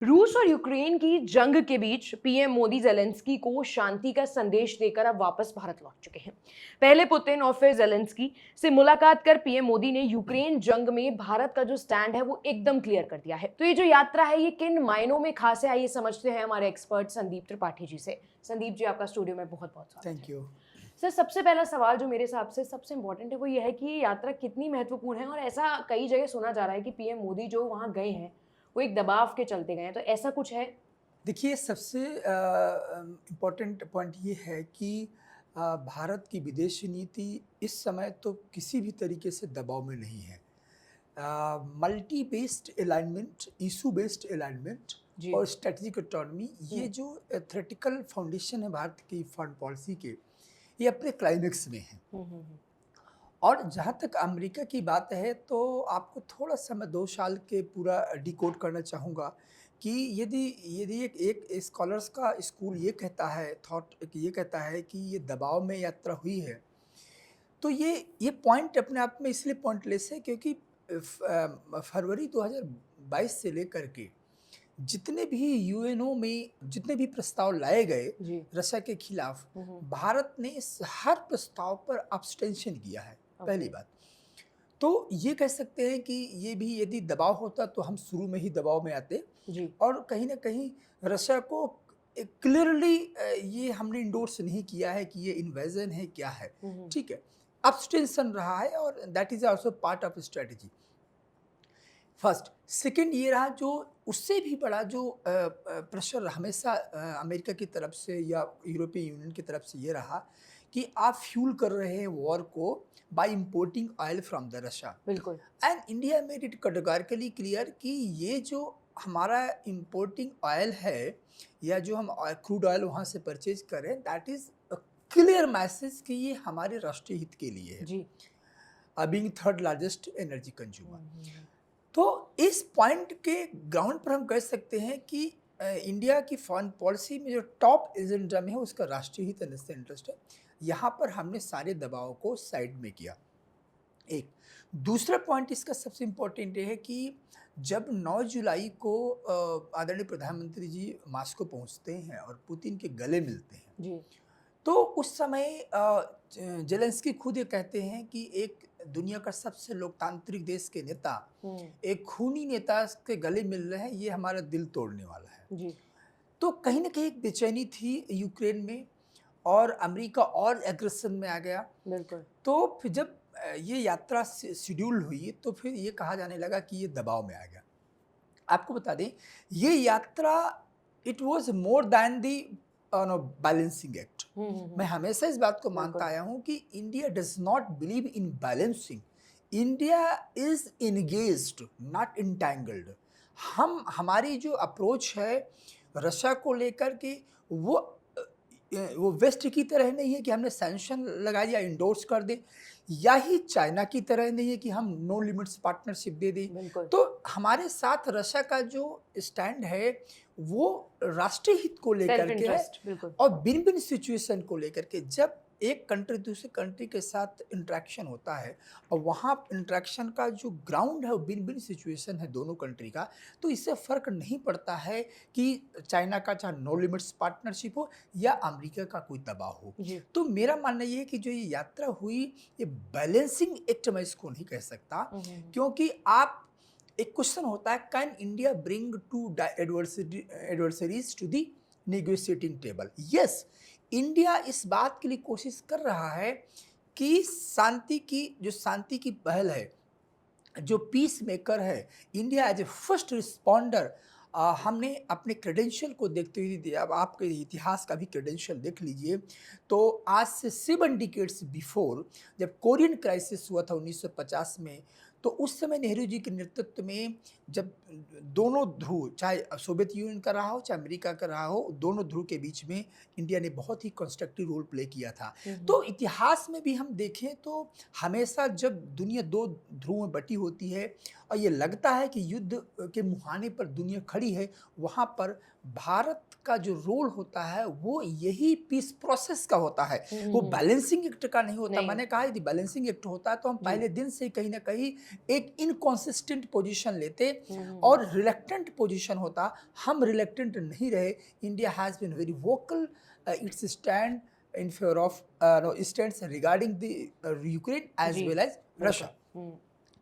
रूस और यूक्रेन की जंग के बीच पीएम मोदी जेलेंस्की को शांति का संदेश देकर अब वापस भारत लौट चुके हैं। पहले पुतिन और फिर जेलेंस्की से मुलाकात कर पीएम मोदी ने यूक्रेन जंग में भारत का जो स्टैंड है वो एकदम क्लियर कर दिया है। तो ये जो यात्रा है ये किन मायनों में खास है, आइए समझते हैं हमारे एक्सपर्ट संदीप त्रिपाठी जी से। संदीप जी, आपका स्टूडियो में बहुत बहुत स्वागत थैंक है। यू। सर, सबसे पहला सवाल जो मेरे हिसाब से सबसे इंपॉर्टेंट है वो ये है कि ये यात्रा कितनी महत्वपूर्ण है, और ऐसा कई जगह सुना जा रहा है कि पीएम मोदी जो वहां गए हैं वो एक दबाव के चलते गए हैं, तो ऐसा कुछ है? देखिए, सबसे इम्पोर्टेंट पॉइंट ये है कि भारत की विदेश नीति इस समय तो किसी भी तरीके से दबाव में नहीं है। Multi based alignment, issue based alignment जी। और स्ट्रेटेजिक ऑटोनॉमी, ये हुँ। जो थ्योरेटिकल फाउंडेशन है भारत की फॉरेन पॉलिसी के, ये अपने क्लाइमेक्स में है। हुँ, हुँ, हुँ। और जहाँ तक अमेरिका की बात है, तो आपको थोड़ा-सा मैं 2 साल के पूरा डिकोड करना चाहूँगा कि यदि यदि एक एक स्कॉलर्स का स्कूल ये कहता है, थॉट ये कहता है कि ये दबाव में यात्रा हुई है, तो ये पॉइंट अपने आप में इसलिए पॉइंटलेस है क्योंकि फरवरी 2022 से लेकर के जितने भी यूएनओ में जितने भी प्रस्ताव लाए गए जी। रशिया के खिलाफ, हुँ, हुँ। भारत ने इस हर प्रस्ताव पर अब्सटेंशन किया है, ओके। पहली बात। तो ये कह सकते हैं कि ये भी यदि दबाव होता तो हम शुरू में ही दबाव में आते, जी। और कहीं न कहीं रशिया को क्लियरली ये हमने इंडोर्स नहीं किया है कि ये इन्वेजन है, क्या है, हुँ, हुँ। ठीक है। अब्सटेंशन रहा है और that is also part of strategy. First, second ये रहा जो उससे भी बड़ा जो प्रेशर हमेशा अमेरिका की तरफ से या यूरोपियन यूनियन की तरफ से ये रहा कि आप फ्यूल कर रहे हैं वॉर को by importing oil from the Russia, बिल्कुल। And India made it categorically clear कि ये जो हमारा इंपोर्टिंग ऑयल है या जो हम क्रूड ऑयल वहाँ से परचेज करें, दैट इज़ क्लियर मैसेज कि ये हमारे राष्ट्रीय हित के लिए है, जी। Being third largest energy consumer. हुँ, हुँ, हुँ। तो इस पॉइंट के ग्राउंड पर हम कह सकते हैं कि इंडिया की फॉरेन पॉलिसी में जो टॉप एजेंडा में है उसका राष्ट्रीय हित नेशनल इंटरेस्ट है। यहाँ पर हमने सारे दबाव को साइड में किया। एक दूसरा पॉइंट इसका सबसे इम्पोर्टेंट ये है कि जब 9 जुलाई को आदरणीय प्रधानमंत्री जी मास्को पहुँचते हैं और पुतिन के गले मिलते हैं, जी। तो उस समय जेलेंस्की खुद ये कहते हैं कि एक दुनिया का सबसे लोकतांत्रिक देश के नेता हुँ। एक खूनी नेता के गले मिल रहे हैं, ये हमारा दिल तोड़ने वाला है। जी। तो कहीं न कहीं एक बेचैनी थी यूक्रेन में, और अमेरिका और एग्रेशन में आ गया। बिल्कुल। तो फिर जब ये यात्रा शेड्यूल हुई तो फिर ये कहा जाने लगा कि ये दबाव में आ गया। आपको बता दें, ये यात्रा it was more than the no balancing act. हुँ, हुँ, मैं हुँ। हमेशा इस बात को मानता बिल्कुल। आया हूँ कि India does not believe in balancing, India is engaged not entangled. हम हमारी जो अप्रोच है रशिया को लेकर के वो वो वेस्ट की तरह नहीं है कि हमने सैंक्शन लगा दिया, इंडोर्स कर दें, या ही चाइना की तरह नहीं है कि हम नो लिमिट्स पार्टनरशिप दे दें। बिल्कुल। तो हमारे साथ रशिया का जो स्टैंड है वो राष्ट्रीय हित को सेल्फ लेकर के है, इंटरेस्ट, बिल्कुल। और भिन्न-भिन्न सिचुएशन को लेकर के। जब एक कंट्री दूसरे कंट्री के साथ इंटरेक्शन होता है और वहाँ इंटरेक्शन का जो ग्राउंड है वो भिन्न-भिन्न सिचुएशन है दोनों कंट्री का, तो इससे फ़र्क नहीं पड़ता है कि चाइना का चाहे नो लिमिट्स पार्टनरशिप हो या अमेरिका का कोई दबाव हो। जी। तो मेरा मानना ये है कि जो ये यात्रा हुई, ये बैलेंसिंग एक्ट मैं इसको नहीं कह सकता, हुँ, हुँ, हुँ। क्योंकि आप एक क्वेश्चन होता है, can India bring two adversaries to the negotiating table? Yes, India इस बात के लिए कोशिश कर रहा है कि शांति की पहल है, जो पीस मेकर है, India as a first responder, हमने अपने क्रेडेंशियल को देखते हुए दिया। अब आपके इतिहास का भी क्रेडेंशियल देख लीजिए, तो आज से 7 डिकेड्स बिफोर जब कोरियन क्राइसिस हुआ था 1950 में, तो उस समय नेहरू जी के नेतृत्व में जब दोनों ध्रुव, चाहे सोवियत यूनियन का रहा हो चाहे अमेरिका का रहा हो, दोनों ध्रुव के बीच में इंडिया ने बहुत ही कंस्ट्रक्टिव रोल प्ले किया था। हुँ, हुँ। तो इतिहास में भी हम देखें तो हमेशा जब दुनिया 2 ध्रुव में बटी होती है और ये लगता है कि युद्ध के मुहाने पर दुनिया खड़ी है, वहाँ पर भारत का जो रोल होता है वो यही पीस प्रोसेस का होता है, हुँ, वो हुँ, हुँ। बैलेंसिंग एक्ट का नहीं होता। नहीं। मैंने कहा यदि बैलेंसिंग एक्ट होता तो हम जी। पहले दिन से कहीं न कहीं एक इनकंसिस्टेंट पोजीशन लेते, हुँ, हुँ, और रिलेक्टेंट पोजीशन होता, हम रिलेक्टेंट नहीं रहे। India has been very vocal its stand in favour of stands regarding the Ukraine as जी, वेल एज बिल्कुल। रशिया।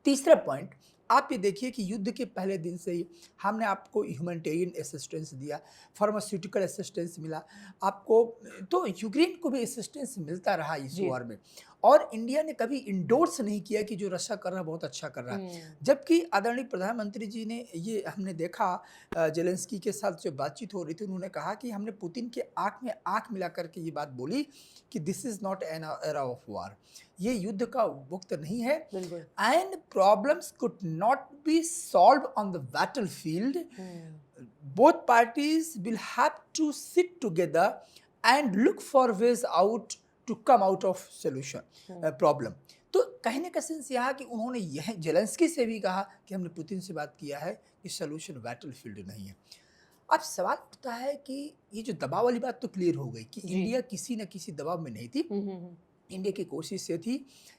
तीसरा पॉइंट, आप ये देखिए कि युद्ध के पहले दिन से ही हमने आपको ह्यूमैनिटेरियन असिस्टेंस दिया, फार्मास्यूटिकल असिस्टेंस मिला आपको, तो यूक्रेन को भी असिस्टेंस मिलता रहा इस जी। वॉर में। और इंडिया ने कभी इंडोर्स नहीं किया कि जो रशिया कर रहा है बहुत अच्छा कर रहा है। जबकि आदरणीय प्रधानमंत्री जी ने, ये हमने देखा जेलेंस्की के साथ जो बातचीत हो रही थी, उन्होंने कहा कि हमने पुतिन के आंख में आंख मिला करके ये बात बोली कि this is not an era of war, ये युद्ध का वक्त नहीं है, बिल्कुल। and problems could not be solved on the battlefield. Both parties will have to sit together and look for ways out to come out of solution problem. तो कहने का सेंस यहाँ कि उन्होंने यह जेलेंस्की से भी कहा कि हमने पुतिन से बात किया है कि सोल्यूशन बैटलफील्ड नहीं है। अब सवाल उठता है कि ये जो दबाव वाली बात तो क्लियर हो गई कि जी। इंडिया किसी न किसी दबाव में नहीं थी। इंडिया की कोशिश ये थी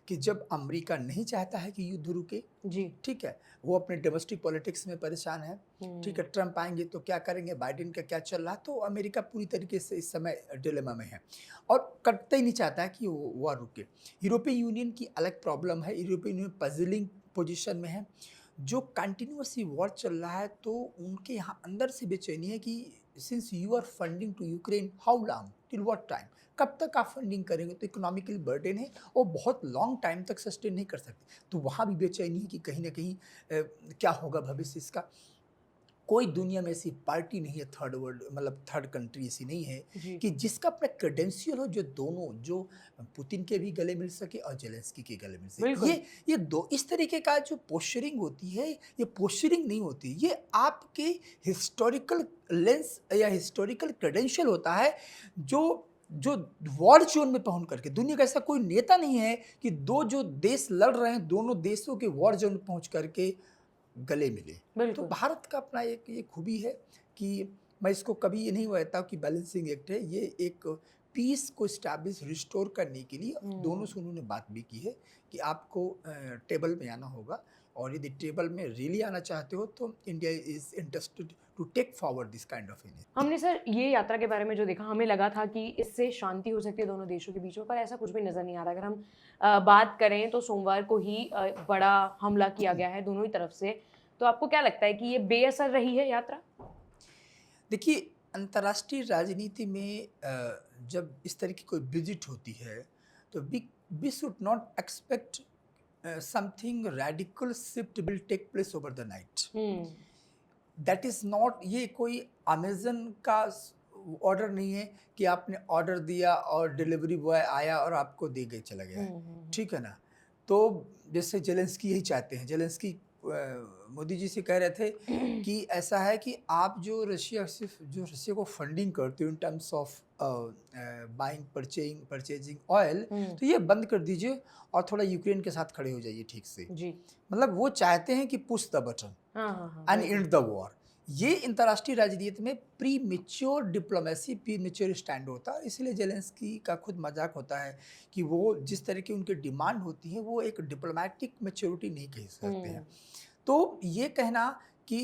कि जब अमेरिका नहीं चाहता है कि युद्ध रुके, जी। ठीक है, वो अपने डोमेस्टिक पॉलिटिक्स में परेशान है, ठीक है, ट्रम्प आएंगे तो क्या करेंगे, बाइडेन का क्या चल रहा, तो अमेरिका पूरी तरीके से इस समय डिलेमा में है और कतई ही नहीं चाहता है कि वो वॉर रुके। यूरोपियन यूनियन की अलग प्रॉब्लम है, यूरोपियन यूनियन पजलिंग पोजीशन में है, जो कंटिन्यूसली वॉर चल रहा है, तो उनके यहाँ अंदर से बेचैनी है कि since you are funding to Ukraine, how long, till what time, कब तक आप फंडिंग करेंगे, तो इकोनॉमिकली बर्डन है और बहुत लॉन्ग टाइम तक सस्टेन नहीं कर सकते। तो वहाँ भी बेचैनी है कि कहीं ना कहीं क्या होगा भविष्य इसका। कोई दुनिया में ऐसी पार्टी नहीं है, थर्ड वर्ल्ड मतलब थर्ड कंट्री ऐसी नहीं है जी। कि जिसका अपना क्रेडेंशियल हो, जो दोनों, जो पुतिन के भी गले मिल सके और जेलेंस्की के गले मिल सके। बिल्कुल। ये दो इस तरीके का जो पोस्चरिंग होती है, ये पोस्चरिंग नहीं होती, ये आपके हिस्टोरिकल लेंस या हिस्टोरिकल क्रेडेंशियल होता है, जो जो वॉर जोन में पहुंच करके, दुनिया का ऐसा कोई नेता नहीं है कि दो जो देश लड़ रहे हैं, दोनों देशों के वॉर जोन में पहुंच करके गले मिले। तो बिल्कुल। भारत का अपना एक ये खूबी है कि मैं इसको कभी ये नहीं कहता कि बैलेंसिंग एक्ट है, ये एक पीस को स्टैब्लिश रिस्टोर करने के लिए दोनों से उन्होंने बात भी की है कि आपको टेबल में आना होगा, और यदि टेबल में रियली आना चाहते हो तो India is interested to take forward this kind of initiative. हमने सर ये यात्रा के बारे में जो देखा, हमें लगा था कि इससे शांति हो सकती है दोनों देशों के बीच में, पर ऐसा कुछ भी नज़र नहीं आ रहा। अगर हम बात करें तो सोमवार को ही बड़ा हमला किया गया है दोनों ही तरफ से। तो आपको क्या लगता है कि ये बेअसर रही है यात्रा? देखिए, अंतर्राष्ट्रीय राजनीति में जब इस तरह की कोई विजिट होती है तो we should not expect something radical shift will take place over the night. That is not, ये कोई अमेजन का ऑर्डर नहीं है कि आपने ऑर्डर दिया और डिलीवरी बॉय आया और आपको दे गए चला गया है, ठीक है ना। तो जैसे जेलेंस्की यही चाहते हैं, जेलेंस्की मोदी जी से कह रहे थे कि ऐसा है कि आप जो रशिया को फंडिंग करते हो in terms of buying purchasing oil, तो ये बंद कर दीजिए और थोड़ा यूक्रेन के साथ खड़े हो जाइए ठीक से। जी। मतलब वो चाहते हैं कि push the button and and the war. ये अंतर्राष्ट्रीय राजनीति में pre mature diplomacy, pre mature stand होता है। इसलिए जेलेंस्की का खुद मजाक होता है कि वो जिस तरह की उनकी डिमांड होती है वो एक डिप्लोमेटिक मेच्योरिटी नहीं कह सकते हैं। तो ये कहना कि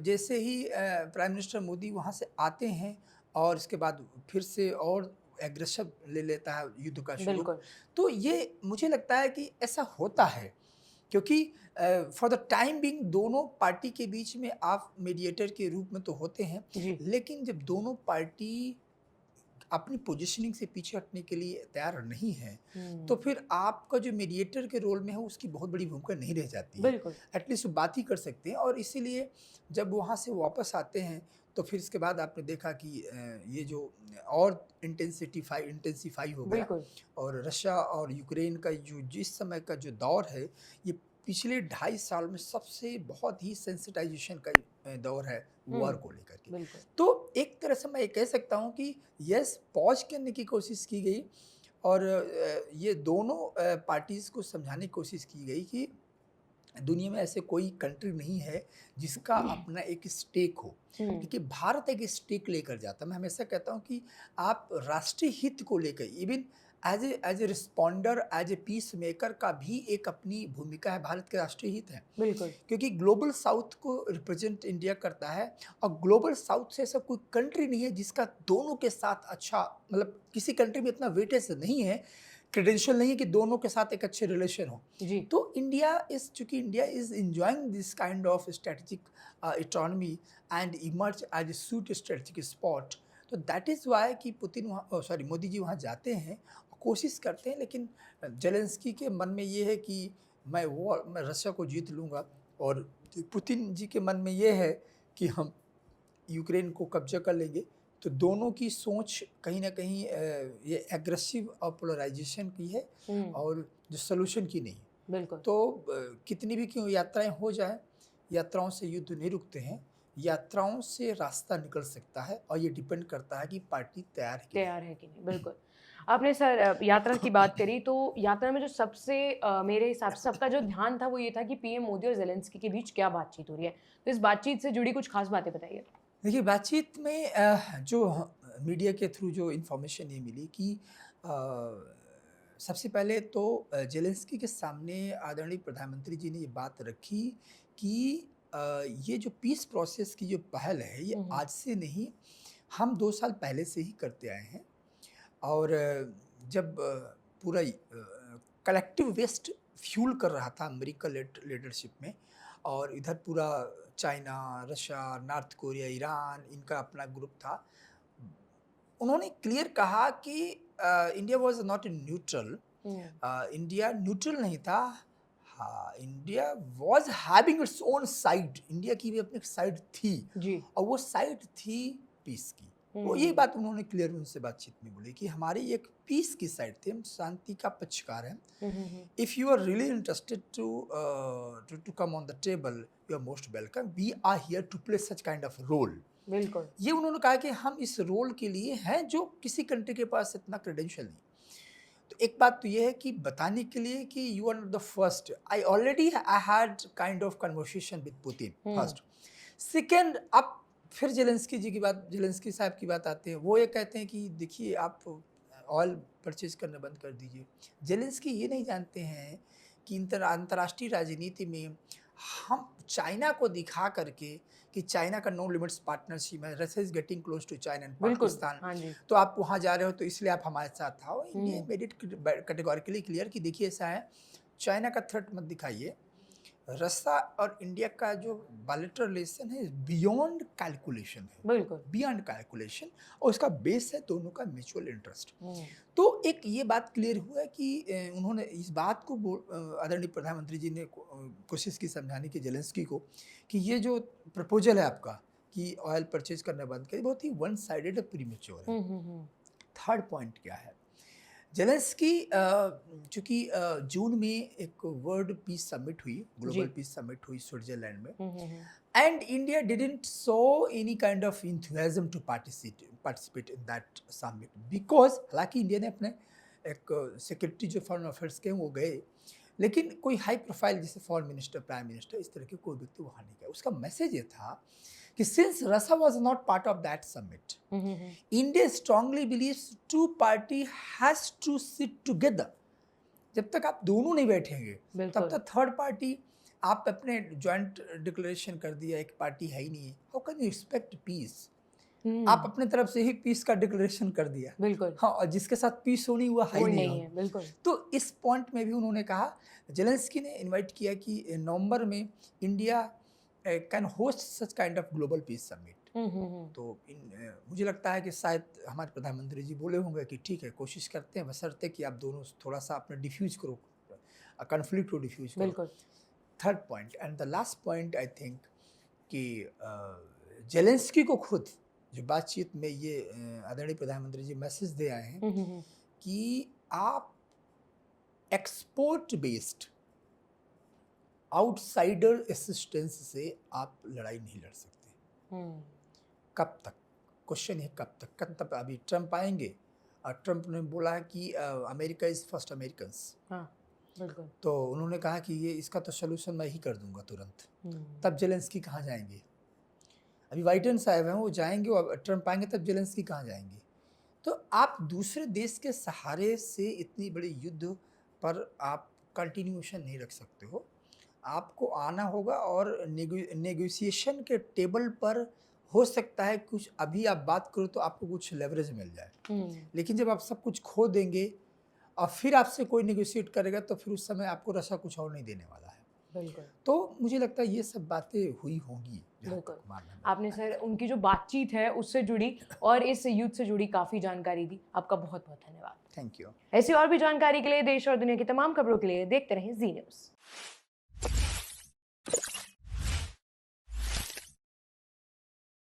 जैसे ही प्राइम मिनिस्टर मोदी वहाँ से आते हैं और इसके बाद फिर से और एग्रेसिव ले लेता है युद्ध का शुरू, तो ये मुझे लगता है कि ऐसा होता है क्योंकि फॉर द टाइम बिंग दोनों पार्टी के बीच में आप मीडिएटर के रूप में तो होते हैं, लेकिन जब दोनों पार्टी अपनी पोजीशनिंग से पीछे हटने के लिए तैयार नहीं है तो फिर आपका जो मीडिएटर के रोल में है उसकी बहुत बड़ी भूमिका नहीं रह जाती है। एटलीस्ट बात ही कर सकते हैं। और इसीलिए जब वहाँ से वापस आते हैं तो फिर इसके बाद आपने देखा कि ये जो और इंटेंसीफाई हो गया और रशिया और यूक्रेन का जो जिस समय का जो दौर है, ये पिछले 2.5 साल में सबसे बहुत ही सेंसिटाइजेशन का दौर है वॉर को लेकर के। तो एक तरह से मैं ये कह सकता हूँ कि यस, पॉज करने की कोशिश की गई और ये दोनों पार्टीज़ को समझाने की कोशिश की गई कि दुनिया में ऐसे कोई कंट्री नहीं है जिसका अपना एक स्टेक हो, क्योंकि भारत एक स्टेक लेकर जाता है। मैं हमेशा कहता हूँ कि आप राष्ट्रीय हित को लेकर, even as a responder, as a peace maker का भी एक अपनी भूमिका है, भारत के राष्ट्रीय हित है, बिल्कुल क्योंकि ग्लोबल साउथ को रिप्रेजेंट इंडिया करता है। और ग्लोबल साउथ से ऐसा कोई कंट्री नहीं है जिसका दोनों के साथ अच्छा, मतलब किसी कंट्री में इतना वेटेज नहीं है, क्रेडेंशियल नहीं है कि दोनों के साथ एक अच्छे रिलेशन हो। जी तो चूंकि India is enjoying this kind of strategic economy and emerge as a sweet strategic spot, तो दैट इज़ वाई कि पुतिन वहाँ, सॉरी, मोदी जी वहाँ जाते हैं, कोशिश करते हैं, लेकिन जेलेंस्की के मन में ये है कि मैं रशिया को जीत लूँगा, और पुतिन जी के मन में ये है कि हम यूक्रेन को कब्जा कर लेंगे। तो दोनों की सोच कहीं ना कहीं ये एग्रेसिव और पोलराइजेशन की है, और जो सोल्यूशन की नहीं। बिल्कुल तो कितनी भी क्यों यात्राएं हो जाए, यात्राओं से युद्ध नहीं रुकते हैं, यात्राओं से रास्ता निकल सकता है, और ये डिपेंड करता है कि पार्टी तैयार है कि नहीं। तैयार है कि नहीं। बिल्कुल आपने सर यात्रा की बात करी, तो यात्रा में जो सबसे मेरे हिसाब से सबका जो ध्यान था वो ये था कि पीएम मोदी और जेलेंस्की के बीच क्या बातचीत हो रही है, तो इस बातचीत से जुड़ी कुछ खास बातें बताइए। देखिए, बातचीत में जो मीडिया के थ्रू जो इन्फॉर्मेशन ये मिली कि सबसे पहले तो जेलेंस्की के सामने आदरणीय प्रधानमंत्री जी ने ये बात रखी कि ये जो पीस प्रोसेस की जो पहल है, ये आज से नहीं, हम 2 साल पहले से ही करते आए हैं। और जब पूरा कलेक्टिव वेस्ट फ्यूल कर रहा था अमेरिका लीडरशिप में, और इधर पूरा China, Russia, north Korea, Iran, इनका अपना ग्रुप था, उन्होंने क्लियर कहा कि India was not neutral. India neutral नहीं था, हाँ, India was having its own side, India की भी अपनी साइड थी, जी और वो साइड थी पीस की। वो ये बात उन्होंने क्लियर उनसे बातचीत में बोली कि हमारी एक पीस की साइड थी, हम शांति का पक्षकार हैं। If you are really interested to come on the table, you are most welcome, we are here to play such kind of role. बिल्कुल ये उन्होंने कहा कि हम इस रोल के लिए हैं जो किसी कंट्री के पास इतना क्रेडेंशियल नहीं। तो एक बात तो ये है कि बताने के लिए कि you are not the first, I had kind of conversation with Putin first. Second, अब फिर जेलेंस्की साहब की बात आते हैं, वो ये कहते हैं कि देखिए, आप ऑयल परचेज करना बंद कर दीजिए। जेलेंस्की ये नहीं जानते हैं कि अंतर्राष्ट्रीय राजनीति में हम चाइना को दिखा करके कि चाइना का नो लिमिट्स पार्टनरशिप है, Russia is getting close to China and बिल्कुल पाकिस्तान, हाँ जी तो आप वहाँ जा रहे हो तो इसलिए आप हमारे साथ आओ। India made it categorically clear कि देखिए, ऐसा है, चाइना का थ्रेट मत दिखाइए, रशिया और इंडिया का जो बायलैटरल रिलेशन है बियॉन्ड कैलकुलेशन है, बिल्कुल बियॉन्ड कैलकुलेशन, और उसका बेस है दोनों का म्यूचुअल इंटरेस्ट। तो एक ये बात क्लियर हुआ है कि उन्होंने इस बात को आदरणीय प्रधानमंत्री जी ने कोशिश की समझाने की जेलेंस्की को कि ये जो प्रपोजल है आपका कि ऑयल परचेज करना बंद करें, बहुत ही वन साइडेड और प्रीमेच्योर है। थर्ड पॉइंट क्या है, जेलेंस्की चूंकि जून में एक वर्ल्ड पीस समिट हुई, ग्लोबल पीस समिट हुई स्विट्जरलैंड में, and India didn't show any kind of enthusiasm to participate in that summit, because हालांकि इंडिया ने अपने एक सेक्रेटरी जो फॉरेन अफेयर्स के वो गए, लेकिन कोई हाई प्रोफाइल जैसे फॉरेन मिनिस्टर, प्राइम मिनिस्टर, इस तरह के कोई व्यक्ति वहाँ नहीं गया। उसका मैसेज ये था कि since Russia was not part of that summit, India strongly believes two party has to sit together. जब तक आप दोनों नहीं बैठेंगे तब तक थर्ड पार्टी, आप अपने जॉइंट डिक्लेरेशन कर दिया, एक पार्टी है ही नहीं है, how can you expect peace? आप अपने तरफ से ही पीस का डिक्लेरेशन कर दिया, बिल्कुल हाँ, और जिसके साथ पीस होनी हुआ है ही नहीं है। बिल्कुल तो इस पॉइंट में भी उन्होंने कहा, जेलेंस्की ने इनवाइट किया कि नवंबर में India can host such kind of global peace summit. तो मुझे लगता है कि शायद हमारे प्रधानमंत्री जी बोले होंगे कि ठीक है, कोशिश करते हैं, बशर्ते कि आप दोनों थोड़ा सा अपने डिफ्यूज करो, कन्फ्लिक्ट को डिफ्यूज करो। बिल्कुल third point and the last point, I think कि जेलेंस्की को खुद जो बातचीत में ये आदरणीय प्रधानमंत्री जी मैसेज दे आए हैं कि आप एक्सपोर्ट बेस्ड आउटसाइडर असिस्टेंस से आप लड़ाई नहीं लड़ सकते। कब तक, क्वेश्चन है कब तक अभी ट्रंप आएंगे, और ट्रंप ने बोला कि अमेरिका इज फर्स्ट अमेरिकन्स, बिल्कुल, तो उन्होंने कहा कि ये इसका तो सोल्यूशन मैं ही कर दूंगा तुरंत। तब जेलेंस्की कहाँ जाएंगे? अभी बाइडेन साहब हैं, वो जाएंगे, और ट्रंप आएंगे तब जेलेंस्की कहाँ जाएंगे? तो आप दूसरे देश के सहारे से इतनी बड़ी युद्ध पर आप कंटिन्यूएशन नहीं रख सकते हो। आपको आना होगा और नेगोशिएशन के टेबल पर हो सकता है कुछ अभी आप बात करो तो आपको कुछ लेवरेज मिल जाए। लेकिन जब आप सब कुछ खो देंगे और फिर आपसे कोई नेगोशिएट करेगा तो फिर उस समय आपको रसा कुछ और नहीं देने वाला है। बिल्कुल। तो मुझे लगता है ये सब बातें हुई होंगी, जहाँ बिल्कुल। तक मानना है। आपने सर उनकी जो बातचीत है उससे जुड़ी और इस युद्ध से जुड़ी काफ़ी जानकारी दी। आपका बहुत-बहुत धन्यवाद। Thank you. ऐसी और भी जानकारी के लिए देश और दुनिया की तमाम खबरों के लिए देखते रहें जी न्यूज़।